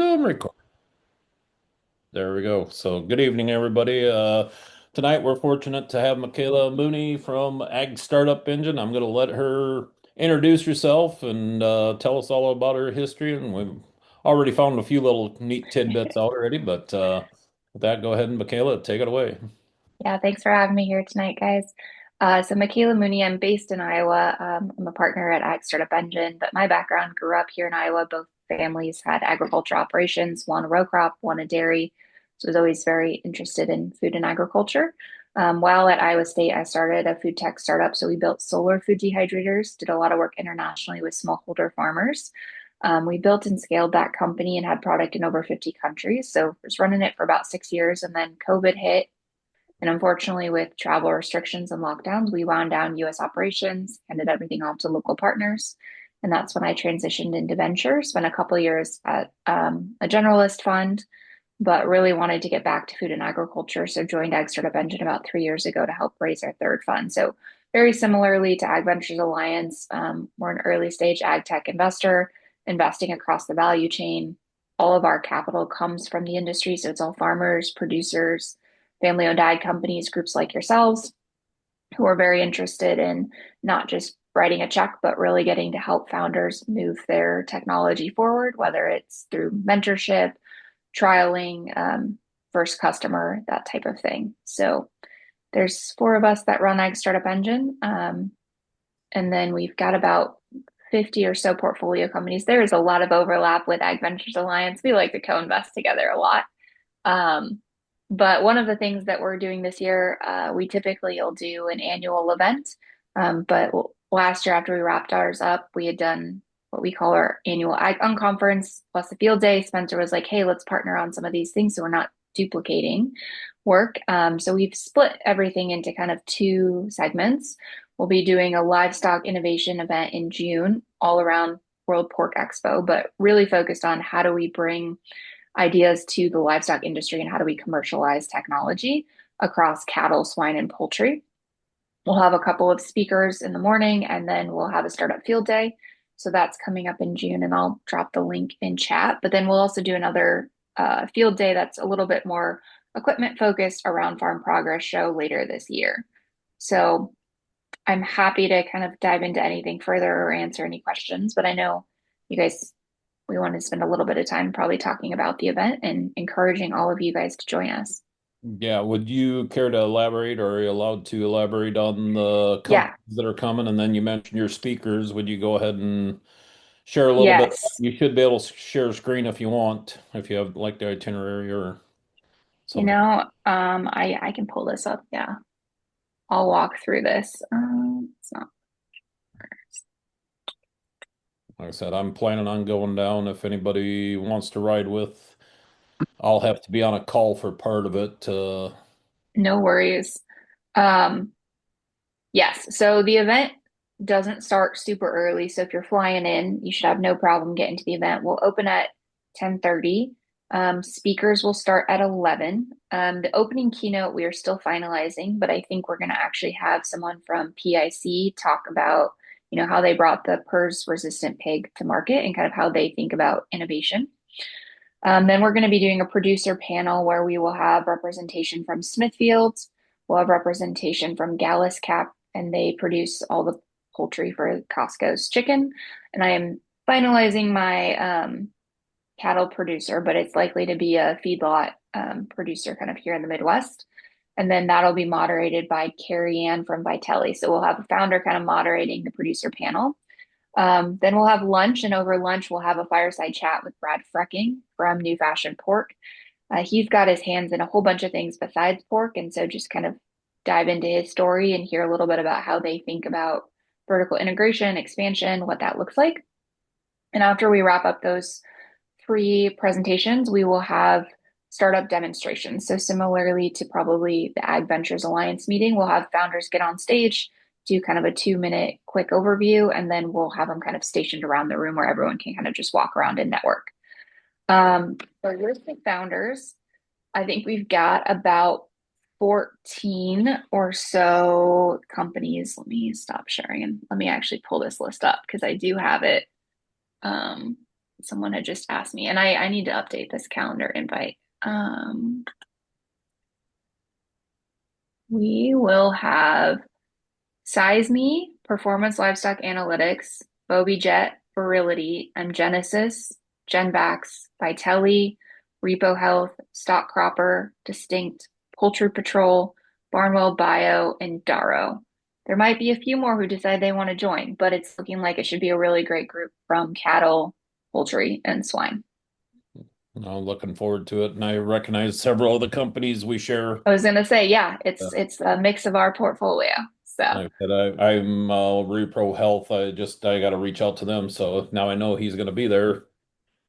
Zoom record. There we go. So, good evening, everybody. Tonight we're fortunate to have Mikayla Mooney from Ag Startup Engine. I'm going to let her introduce herself and tell us all about her history. And we've already found a few little neat tidbits out already. But with that, go ahead and Mikayla, take it away. Yeah, thanks for having me here tonight, guys. So Mikayla Mooney, I'm based in Iowa. I'm a partner at Ag Startup Engine, but my background grew up here in Iowa. Both families had agriculture operations, one a row crop, one a dairy. So I was always very interested in food and agriculture. While at Iowa State, I started a food tech startup. So we built solar food dehydrators, did a lot of work internationally with smallholder farmers. We built and scaled that company and had product in over 50 countries. So I was running it for about 6 years, and then COVID hit. And unfortunately, with travel restrictions and lockdowns, we wound down US operations, handed everything off to local partners. And that's when I transitioned into ventures, spent a couple of years at a generalist fund, but really wanted to get back to food and agriculture. So joined Ag Startup Engine about 3 years ago to help raise our third fund. So very similarly to Ag Ventures Alliance, we're an early stage ag tech investor, investing across the value chain. All of our capital comes from the industry. So it's all farmers, producers, family owned ag companies, groups like yourselves who are very interested in not just writing a check, but really getting to help founders move their technology forward, whether it's through mentorship, trialing, first customer, that type of thing. So there's four of us that run Ag Startup Engine. And then we've got about 50 or so portfolio companies. There is a lot of overlap with Ag Ventures Alliance. We like to co-invest together a lot. Um, but one of the things that we're doing this year, we typically will do an annual event. But last year, after we wrapped ours up, we had done what we call our annual Ag Unconference plus a field day. Spencer was like, hey, let's partner on some of these things so we're not duplicating work. So we've split everything into kind of two segments. We'll be doing a livestock innovation event in June, all around World Pork Expo, but really focused on how do we bring ideas to the livestock industry and how do we commercialize technology across cattle, swine, and poultry. We'll have a couple of speakers in the morning and then we'll have a startup field day. So that's coming up in June, and I'll drop the link in chat. But then we'll also do another field day that's a little bit more equipment focused around Farm Progress Show later this year. So I'm happy to kind of dive into anything further or answer any questions, but I know you guys, we want to spend a little bit of time probably talking about the event and encouraging all of you guys to join us. Yeah, would you care to elaborate, or are you allowed to elaborate on the Yeah, companies that are coming? And then you mentioned your speakers. Would you go ahead and share a little bit? yes. You should be able to share a screen if you want, if you have like the itinerary or something. I can pull this up. Yeah, I'll walk through this. It's not. Like I said, I'm planning on going down. If anybody wants to ride with, I'll have to be on a call for part of it. No worries. Um, yes. So the event doesn't start super early. So if you're flying in, you should have no problem getting to the event. We'll open at 10:30. Speakers will start at 11. The opening keynote we are still finalizing, but I think we're going to actually have someone from PIC talk about, how they brought the PRRS resistant pig to market and kind of how they think about innovation. Then we're going to be doing a producer panel where we will have representation from Smithfield. We'll have representation from Gallus Cap, and they produce all the poultry for Costco's chicken. And I am finalizing my cattle producer, but it's likely to be a feedlot producer kind of here in the Midwest. And then that'll be moderated by Carrie Ann from Vitelli. So we'll have a founder kind of moderating the producer panel. Then we'll have lunch, and over lunch, we'll have a fireside chat with Brad Frecking from New Fashion Pork. He's got his hands in a whole bunch of things besides pork, and so just kind of dive into his story and hear a little bit about how they think about vertical integration, expansion, what that looks like. And after we wrap up those three presentations, we will have startup demonstrations. So similarly to probably the Ag Ventures Alliance meeting, we'll have founders get on stage, do kind of a 2 minute quick overview, and then we'll have them kind of stationed around the room where everyone can kind of just walk around and network. For listed founders, I think we've got about 14 or so companies. Let me stop sharing and let me actually pull this list up because I do have it. Um, Someone had just asked me, and I need to update this calendar invite. We will have Size Me, Performance Livestock Analytics, Jet, Virility, and Genesis, Genvax, Vitelli, Repo Health, Stock Cropper, Distinct, Poultry Patrol, Barnwell Bio, and Darrow. There might be a few more who decide they want to join, but it's looking like it should be a really great group from cattle, poultry, and swine. I'm looking forward to it, and I recognize several of the companies we share. I was gonna say, yeah, Uh, it's a mix of our portfolio. So like I said, I'm Repro Health. I got to reach out to them, so now I know he's going to be there.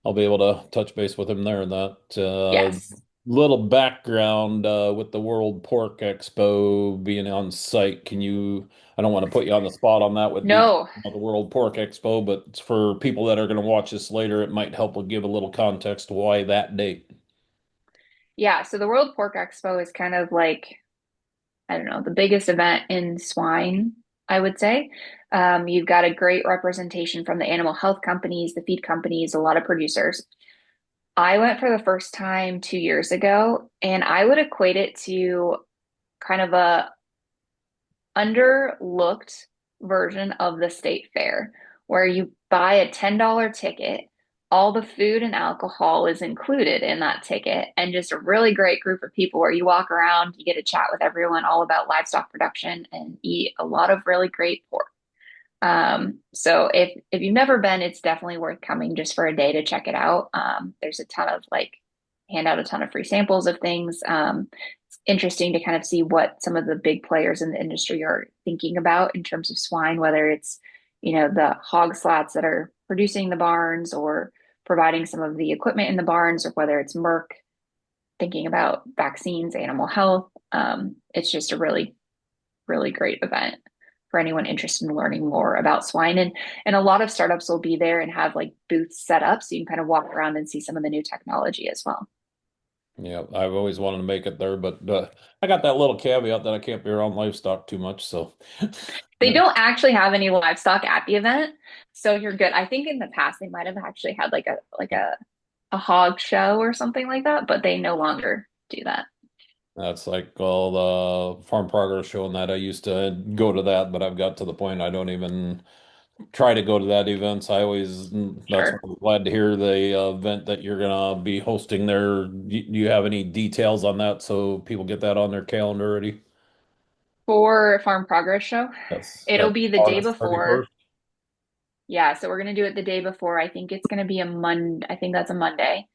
I'll be able to touch base with him there. And that yes. little background with the World Pork Expo being on site. Can you? I don't want to put you on the spot on that with details No, about the World Pork Expo, but for people that are going to watch this later, it might help give a little context to why that date. yeah, so the World Pork Expo is kind of like, I don't know, the biggest event in swine, I would say. You've got a great representation from the animal health companies, the feed companies, a lot of producers. I went for the first time 2 years ago, and I would equate it to kind of a underlooked version of the state fair, where you buy a $10 ticket, all the food and alcohol is included in that ticket, and just a really great group of people where you walk around, you get to chat with everyone all about livestock production and eat a lot of really great pork. So if you've never been, it's definitely worth coming just for a day to check it out. There's a ton of like hand out a ton of free samples of things. It's interesting to kind of see what some of the big players in the industry are thinking about in terms of swine, whether it's, the hog slats that are producing the barns or providing some of the equipment in the barns, or whether it's Merck thinking about vaccines, animal health. It's just a really really great event for anyone interested in learning more about swine. And a lot of startups will be there and have like booths set up so you can kind of walk around and see some of the new technology as well. Yeah, I've always wanted to make it there, but I got that little caveat that I can't be around livestock too much. So, They yeah, don't actually have any livestock at the event, so you're good. I think in the past they might have actually had like a hog show or something like that, but they no longer do that. that's like all the Farm Progress showing that I used to go to that, but I've got to the point I don't even try to go to that events. That's why Sure. I'm glad to hear the event that you're gonna be hosting there. Do you have any details on that so people get that on their calendar already? For Farm Progress Show, Yes, it'll that's be the day August before. 31st. Yeah, so we're gonna do it the day before. I think it's gonna be a Monday. I think that's a Monday.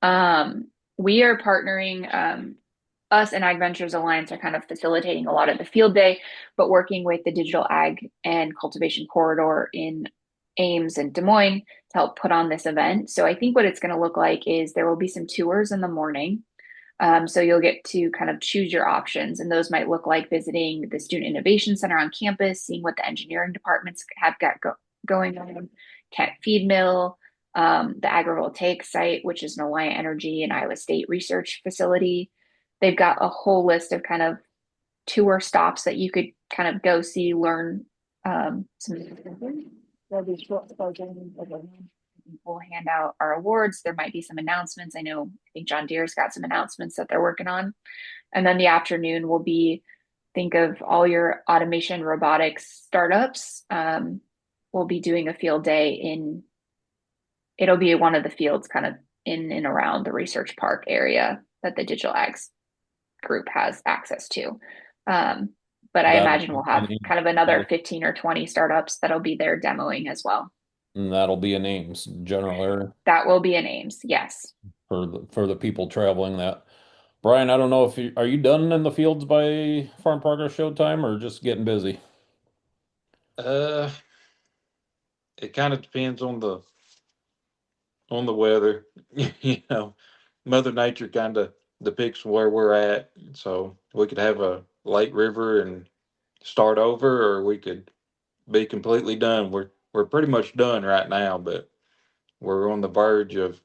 Um, we are partnering, us and Ag Ventures Alliance are kind of facilitating a lot of the field day, but working with the Digital Ag and Cultivation Corridor in Ames and Des Moines to help put on this event. So I think what it's going to look like is there will be some tours in the morning. So you'll get to kind of choose your options, and those might look like visiting the Student Innovation Center on campus, seeing what the engineering departments have got going on, Kent Feed Mill, the agrivoltaic site, which is an Alliant Energy and Iowa State research facility. They've got a whole list of kind of tour stops that you could kind of go see, learn some. There'll be short programs. We'll hand out our awards. There might be some announcements. I think John Deere's got some announcements that they're working on. And then the afternoon will be, think of all your automation robotics startups. We'll be doing a field day it'll be one of the fields kind of in and around the research park area that the Digital Ags group has access to. Um, but I That'll imagine we'll be have an kind of another that'll, 15 or 20 startups that'll be there demoing as well. that'll be in Ames general area That will be in Ames. Yes. for the people traveling that. Brian, I don't know if are you done in the fields by Farm Progress Showtime or just getting busy? Uh, it kind of depends on the weather. You know, Mother Nature kind of depicts where we're at. So we could have a late river and start over, or we could be completely done. We're pretty much done right now, but we're on the verge of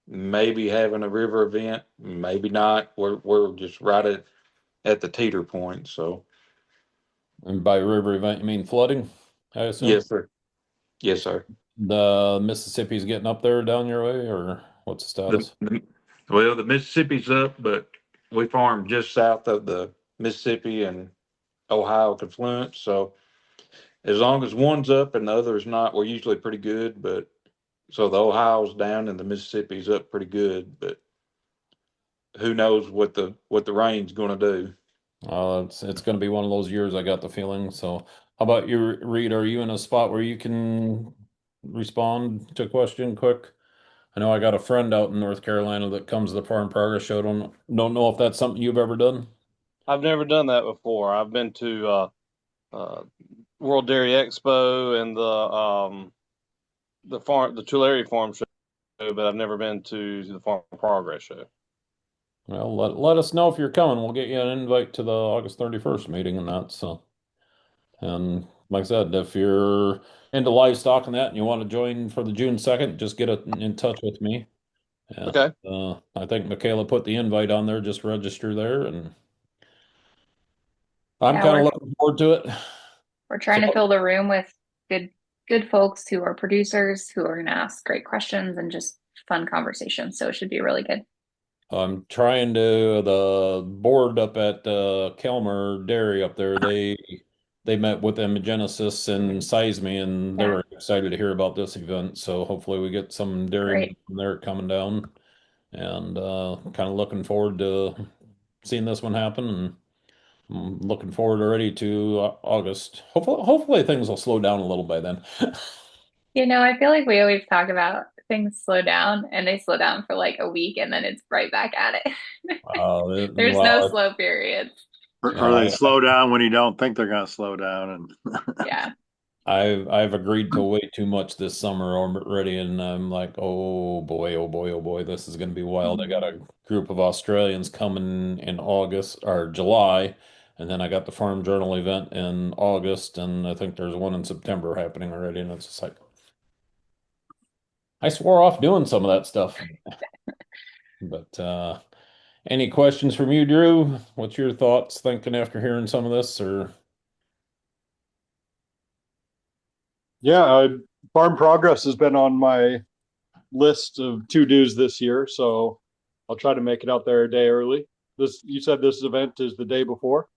maybe having a river event, maybe not. We're just right at the teeter point. So And by river event, you mean flooding, I assume? yes, sir. Yes, sir. the Mississippi's getting up there down your way, or what's the The, status? the well, the Mississippi's up, but we farm just south of the Mississippi and Ohio confluence. So as long as one's up and the other's not, we're usually pretty good. But so the Ohio's down and the Mississippi's up pretty good. But who knows what the rain's going to do? It's going to be one of those years. I got the feeling. So, how about you, Reed? Are you in a spot where you can respond to a question quick? I know I got a friend out in North Carolina that comes to the Farm Progress Show. Don't know if that's something you've ever done. I've never done that before. I've been to uh, World Dairy Expo and the Tulare Farm Show, but I've never been to the Farm Progress Show. Well, let us know if you're coming. We'll get you an invite to the August 31st meeting and that. So, and like I said, if you're into livestock and that, and you want to join for the June 2nd, just get in touch with me. And Okay. I think Mikayla put the invite on there. Just register there, and I'm Yeah, kind of looking forward to it. we're So trying to fill the room with good folks who are producers who are going to ask great questions and just fun conversations. So it should be really good. I'm trying to the board up at Kelmer Dairy up there. They met with Genesis and Seisme, and they Yeah, were excited to hear about this event. So hopefully we get some dairymen great. from there coming down, and kind of looking forward to seeing this one happen. And I'm looking forward already to August. Hopefully things will slow down a little by then. I feel like we always talk about things slow down and they slow down for like a week and then it's right back at it. There's no Well, slow periods. yeah, Or they slow down when you don't think they're going to slow down. And Yeah. I've agreed to way too much this summer already, and I'm like, oh boy, oh boy, oh boy, this is going to be wild. I got Mhm. a group of Australians coming in August or July, and then I got the Farm Journal event in August, and I think there's one in September happening already, and it's just like I swore off doing some of that stuff. But any questions from you, Drew? What's your thoughts thinking after hearing some of this, or yeah, Farm Progress has been on my list of to dos this year, so I'll try to make it out there a day early. You said this event is the day before?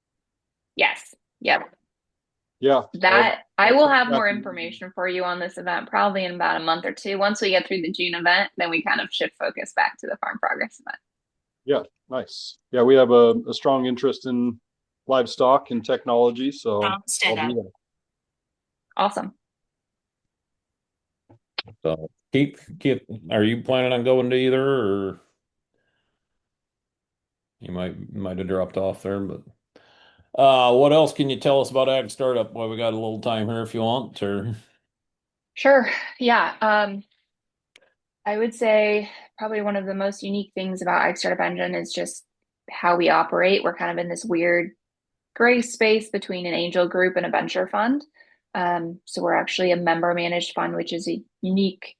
Yes. Yep. Yeah, That I I'll will check have back. more information for you on this event probably in about a month or two. Once we get through the June event, then we kind of shift focus back to the Farm Progress event. Yeah, nice. Yeah, we have a strong interest in livestock and technology, so I'll be there. Awesome. so keep. Are you planning on going to either, or you might have dropped off there, but. What else can you tell us about Ag Startup? Well, we got a little time here if you want, or Sure. Yeah. I would say probably one of the most unique things about Ag Startup Engine is just how we operate. We're kind of in this weird gray space between an angel group and a venture fund. So we're actually a member managed fund, which is a unique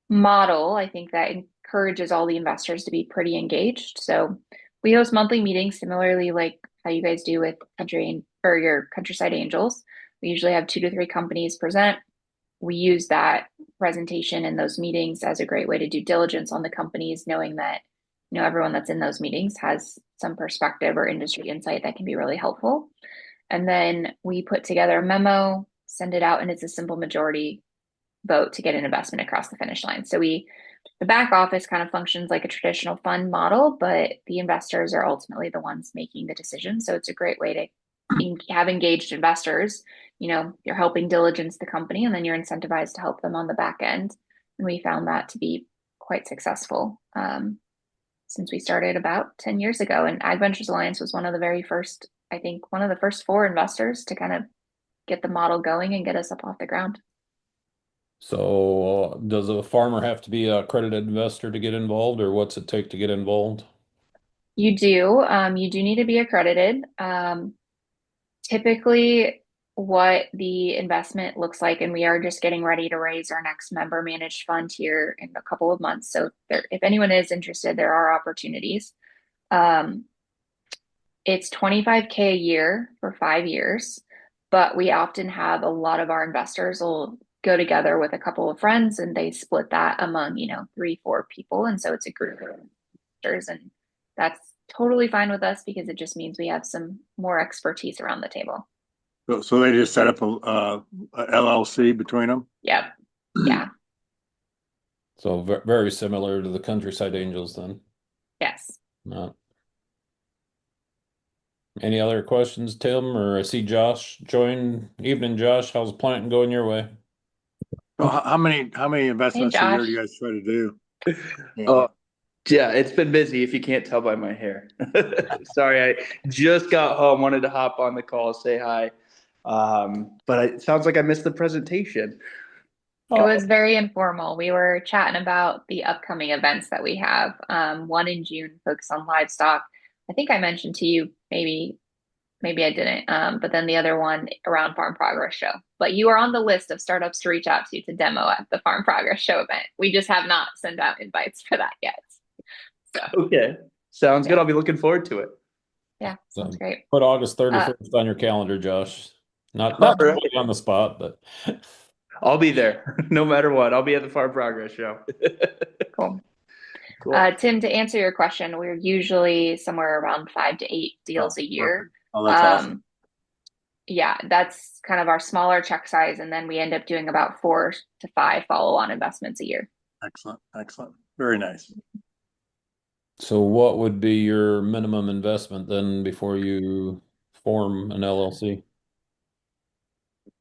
model. I think that encourages all the investors to be pretty engaged. So we host monthly meetings, similarly like how you guys do with country or your countryside angels. We usually have 2 to 3 companies present. We use that presentation in those meetings as a great way to do diligence on the companies, knowing that everyone that's in those meetings has some perspective or industry insight that can be really helpful. And then we put together a memo, send it out, and it's a simple majority vote to get an investment across the finish line. So the back office kind of functions like a traditional fund model, but the investors are ultimately the ones making the decision. So it's a great way to have engaged investors. You're helping diligence the company and then you're incentivized to help them on the back end. And we found that to be quite successful since we started about 10 years ago. And Ag Ventures Alliance was one of the very first, I think, one of the first 4 investors to kind of get the model going and get us up off the ground. so does a farmer have to be a accredited investor to get involved, or what's it take to get involved? You do need to be accredited. Typically, what the investment looks like, and we are just getting ready to raise our next member managed fund here in a couple of months. So if anyone is interested, there are opportunities. Um, it's 25K a year for 5 years, but we often have a lot of our investors will go together with a couple of friends and they split that among, 3, 4 people. And so it's a group of investors, and that's totally fine with us because it just means we have some more expertise around the table. So they just set up a LLC between them? Yep. Yeah. So very similar to the Countryside Angels then. Yes. No. Any other questions, Tim? Or I see Josh join. Evening, Josh. How's planting going your way? So how many Hey, investments a year do Josh. you guys try to do? Yeah. Oh, yeah, it's been busy if you can't tell by my hair. Sorry, I just got home, wanted to hop on the call, say hi. But it sounds like I missed the presentation. It Oh, was very informal. We were chatting about the upcoming events that we have. One in June focused on livestock. I think I mentioned to you, maybe I didn't. But then the other one around Farm Progress Show. But you are on the list of startups to reach out to demo at the Farm Progress Show event. We just have not sent out invites for that yet. So Okay, sounds good. yeah, I'll be looking forward to it. yeah, sounds so great. put August Uh, 31st on your calendar, Josh. Not All not right, putting you on the spot, but I'll be there no matter what. I'll be at the Farm Progress Show. cool. Cool. Tim, to answer your question, we're usually somewhere around 5 to 8 Oh, deals a year. perfect. Oh, that's awesome. Um, yeah, that's kind of our smaller check size, and then we end up doing about 4 to 5 follow-on investments a year. Excellent. Excellent. Very nice. so what would be your minimum investment then before you form an LLC?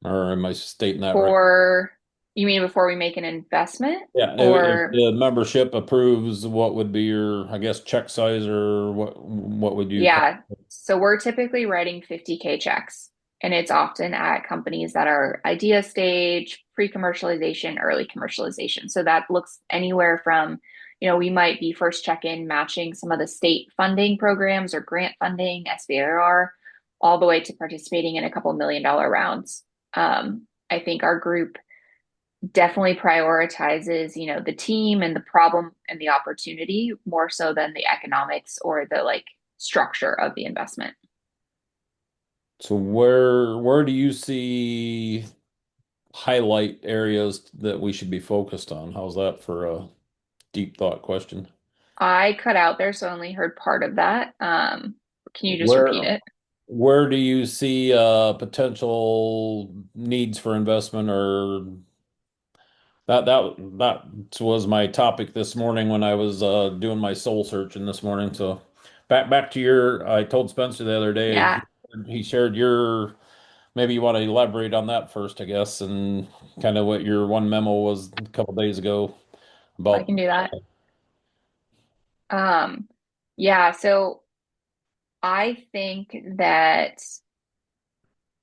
Or am I stating that right? For, you mean before we make an investment, Yeah, if or the membership approves, what would be your, I guess, check size, or what would you yeah, so we're typically writing 50K checks, and it's often at companies that are idea stage, pre-commercialization, early commercialization. So that looks anywhere from, we might be first check-in matching some of the state funding programs or grant funding, SBIR, all the way to participating in a couple $1 million rounds. I think our group definitely prioritizes, the team and the problem and the opportunity more so than the economics or the like structure of the investment. So where do you see highlight areas that we should be focused on? How's that for a deep thought question? I cut out there, so I only heard part of that. Can you just repeat Where it? where do you see potential needs for investment, or that was my topic this morning when I was doing my soul searching this morning. So back to your, I told Spencer the other day, Yeah, he shared your, maybe you want to elaborate on that first, I guess, and kind of what your one memo was a couple days ago I about. can do that. Um, yeah, so I think that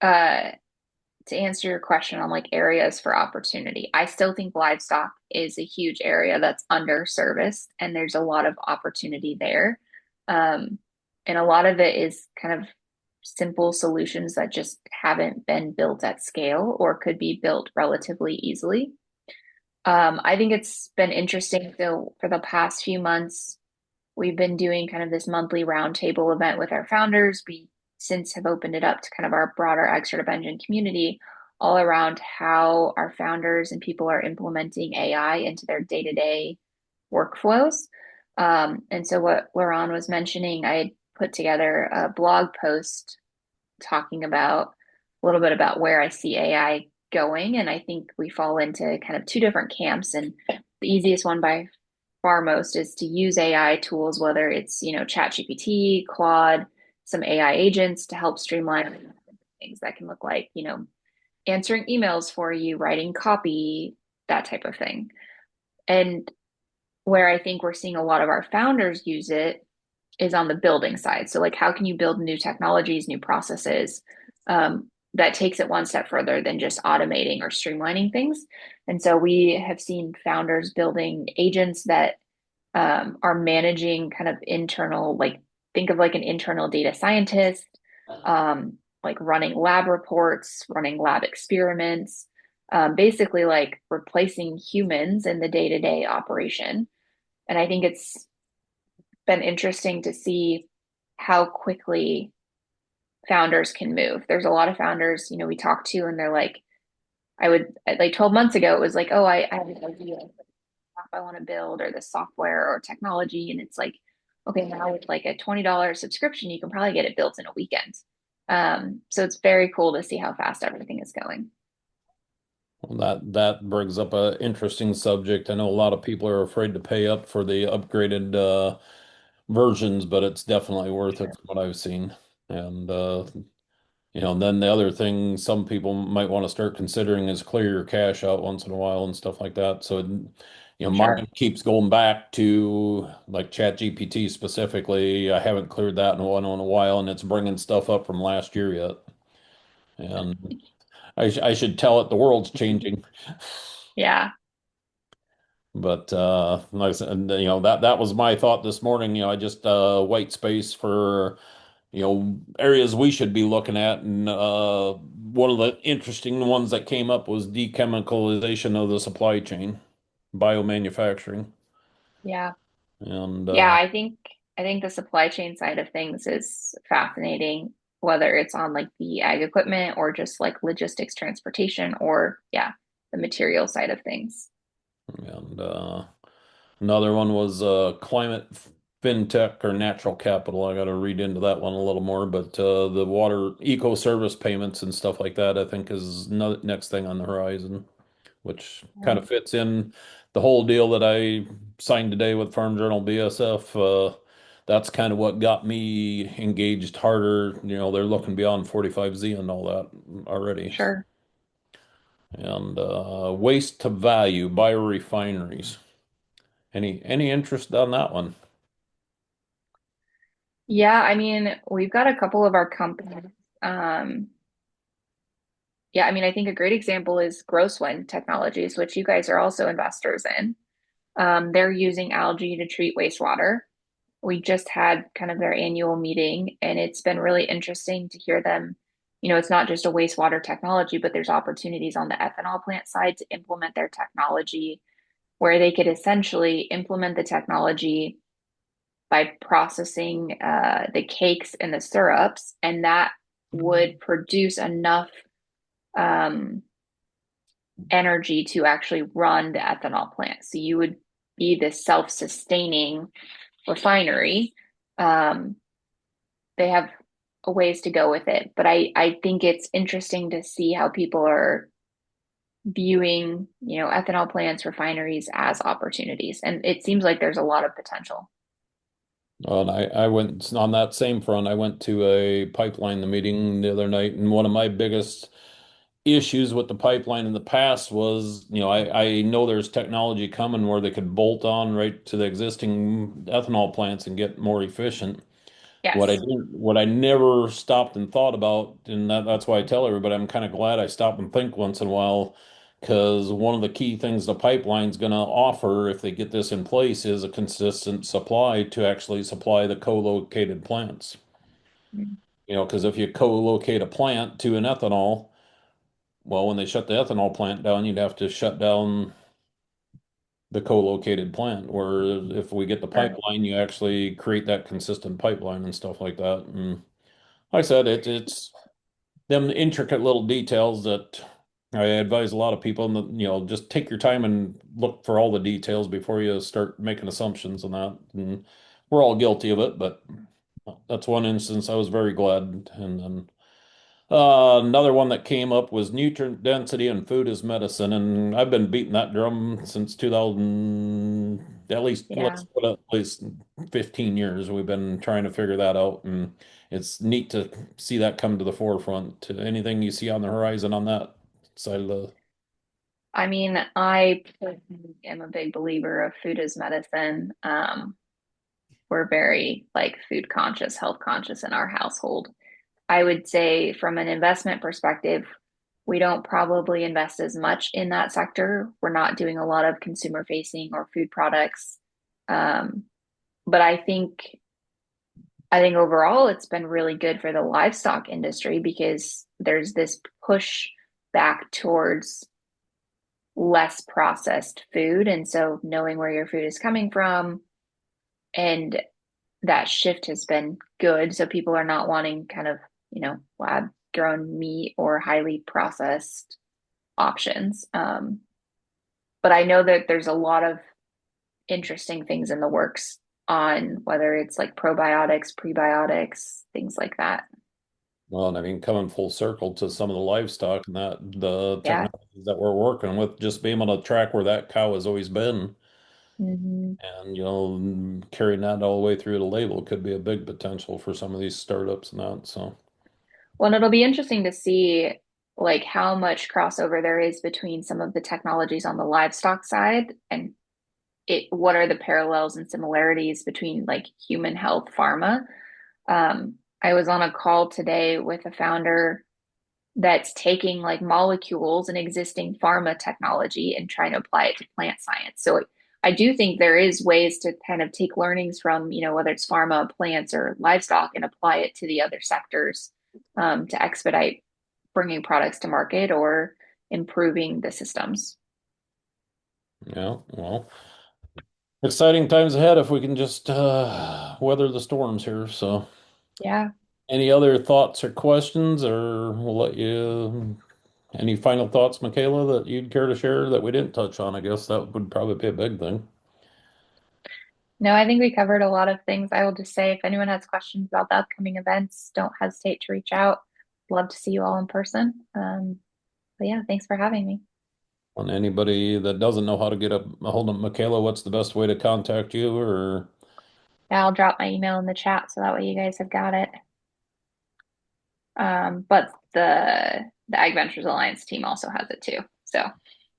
uh to answer your question on like areas for opportunity, I still think livestock is a huge area that's underserviced and there's a lot of opportunity there. Um, and a lot of it is kind of simple solutions that just haven't been built at scale or could be built relatively easily. I think it's been interesting. So for the past few months, we've been doing kind of this monthly roundtable event with our founders. We since have opened it up to kind of our broader Ag Startup Engine community all around how our founders and people are implementing AI into their day-to-day workflows. And so what Laurent was mentioning, I had put together a blog post talking about a little bit about where I see AI going. And I think we fall into kind of two different camps. And the easiest one by far most is to use AI tools, whether it's, ChatGPT, Claude, some AI agents to help streamline things that can look like, answering emails for you, writing copy, that type of thing. And where I think we're seeing a lot of our founders use it is on the building side. So, like, how can you build new technologies, new processes that takes it one step further than just automating or streamlining things? And so, we have seen founders building agents that are managing kind of internal, like, think of like an internal data scientist, like running lab reports, running lab experiments, basically like replacing humans in the day-to-day operation. And I think it's been interesting to see how quickly founders can move. There's a lot of founders, we talk to and they're like, I would like 12 months ago, it was like, oh, I have an idea of the app I want to build or the software or technology. And it's like, okay, now with like a $20 subscription, you can probably get it built in a weekend. So it's very cool to see how fast everything is going. Well, that brings up a interesting subject. I know a lot of people are afraid to pay up for the upgraded versions, but it's definitely worth it Sure. from what I've seen. And and then the other thing some people might want to start considering is clear your cache out once in a while and stuff like that. So, Sure. mine keeps going back to like ChatGPT specifically. I haven't cleared that in in a while, and it's bringing stuff up from last year yet. And I should tell it the world's changing. Yeah. But like I said, that was my thought this morning. I just white space for areas we should be looking at, and one of the interesting ones that came up was dechemicalization of the supply chain, biomanufacturing, Yeah. and Yeah, I think the supply chain side of things is fascinating, whether it's on like the ag equipment or just like logistics, transportation, or yeah, the material side of things. and another one was climate fintech or natural capital. I got to read into that one a little more, but the water eco service payments and stuff like that, I think, is no next thing on the horizon, which kind of fits in the whole deal that I signed today with Farm Journal BSF. That's kind of what got me engaged harder. They're looking beyond 45Z and all that already. Sure. And waste to value biorefineries. Any interest on that one? Yeah, I mean, we've got a couple of our companies. Um, yeah, I mean, I think a great example is Grosswind Technologies, which you guys are also investors in. They're using algae to treat wastewater. We just had kind of their annual meeting, and it's been really interesting to hear them. It's not just a wastewater technology, but there's opportunities on the ethanol plant side to implement their technology where they could essentially implement the technology by processing the cakes and the syrups, and that would produce enough um, energy to actually run the ethanol plant. So you would be this self-sustaining refinery. Um, they have a ways to go with it, but I think it's interesting to see how people are viewing, ethanol plants, refineries as opportunities, and it seems like there's a lot of potential. And I went on that same front. I went to a pipeline the meeting the other night, and one of my biggest issues with the pipeline in the past was, I know there's technology coming where they could bolt on right to the existing ethanol plants and get more efficient. Yes. What I never stopped and thought about, and that's why I tell everybody I'm kind of glad I stop and think once in a while, because one of the key things the pipeline's going to offer, if they get this in place, is a consistent supply to actually supply the co-located plants. Because if you co-locate a plant to an ethanol, well, when they shut the ethanol plant down, you'd have to shut down the co-located plant. Where if we get the Sure. pipeline, you actually create that consistent pipeline and stuff like that. And like I said, it's them intricate little details that I advise a lot of people, and just take your time and look for all the details before you start making assumptions on that. And we're all guilty of it, but that's one instance I was very glad. And then another one that came up was nutrient density and food as medicine, and I've been beating that drum since 2000, at least Yeah. let's put it at least 15 years. We've been trying to figure that out, and it's neat to see that come to the forefront. Anything you see on the horizon on that side of the I mean, I personally am a big believer of food as medicine. We're very like food conscious, health conscious in our household. I would say from an investment perspective, we don't probably invest as much in that sector. We're not doing a lot of consumer facing or food products. Um, but I think overall it's been really good for the livestock industry because there's this push back towards less processed food. And so knowing where your food is coming from and that shift has been good. So people are not wanting kind of, lab grown meat or highly processed. options. But I know that there's a lot of interesting things in the works on whether it's like probiotics, prebiotics, things like that. Well, and I mean, coming full circle to some of the livestock and that the Yeah. technologies that we're working with, just being able to track where that cow has always been, Hmm. and carrying that all the way through the label could be a big potential for some of these startups and that. So, Well, and it'll be interesting to see like how much crossover there is between some of the technologies on the livestock side and what are the parallels and similarities between like human health pharma. I was on a call today with a founder that's taking like molecules and existing pharma technology and trying to apply it to plant science. So I do think there is ways to kind of take learnings from, whether it's pharma, plants, or livestock and apply it to the other sectors, to expedite bringing products to market or improving the systems. yeah, well, exciting times ahead if we can just weather the storms here. So, Yeah. any other thoughts or questions, or we'll let you. Any final thoughts, Mikayla, that you'd care to share that we didn't touch on? I guess that would probably be a big thing. No, I think we covered a lot of things. I will just say if anyone has questions about the upcoming events, don't hesitate to reach out. Love to see you all in person. But yeah, thanks for having me. On anybody that doesn't know how to get a hold of Mikayla, what's the best way to contact you? Or Yeah, I'll drop my email in the chat so that way you guys have got it. But the Ag Ventures Alliance team also has it too. So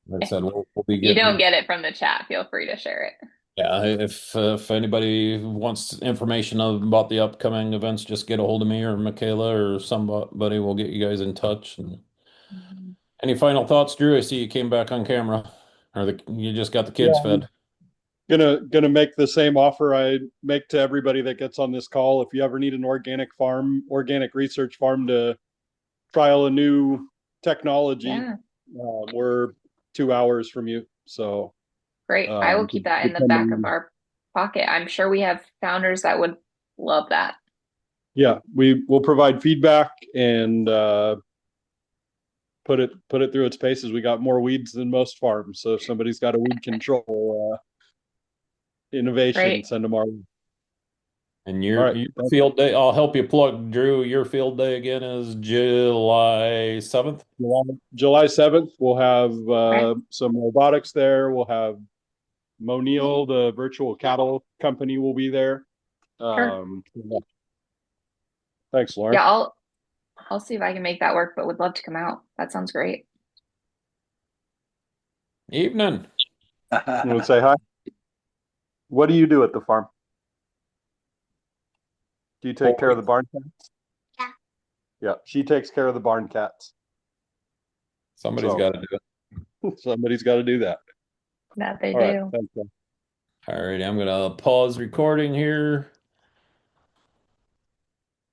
like I if said, we'll be you don't getting. get it from the chat, feel free to share it. Yeah, if anybody wants information about the upcoming events, just get a hold of me or Mikayla or somebody. Will get you guys in touch. And Mhm. any final thoughts, Drew? I see you came back on camera, or you just got the kids Yeah, fed. gonna make the same offer I make to everybody that gets on this call. If you ever need an organic research farm to trial a new technology, Yeah, we're 2 hours from you. So great. I will keep that in the back of depending, our pocket. I'm sure we have founders that would love that. yeah, we will provide feedback and put it through its paces. We got more weeds than most farms, so if somebody's got a weed control innovation, Great. send them our way. And All your right. your field day, I'll help you plug, Drew. Your field day again is July 7th. July 7th, we'll have Okay. some robotics there. We'll have Mooney, the virtual cattle company, will be there. Sure. Yeah. Thanks, Lauren. Yeah, I'll see if I can make that work, but would love to come out. That sounds great. Evening. You want to say hi? What do you do at the farm? Do you take care of the barn cats? Yeah. Yeah, she takes care of the barn cats. Somebody's So got to do it. somebody's got to do that. That they All right. do. Thanks, man. All right, I'm gonna pause recording here.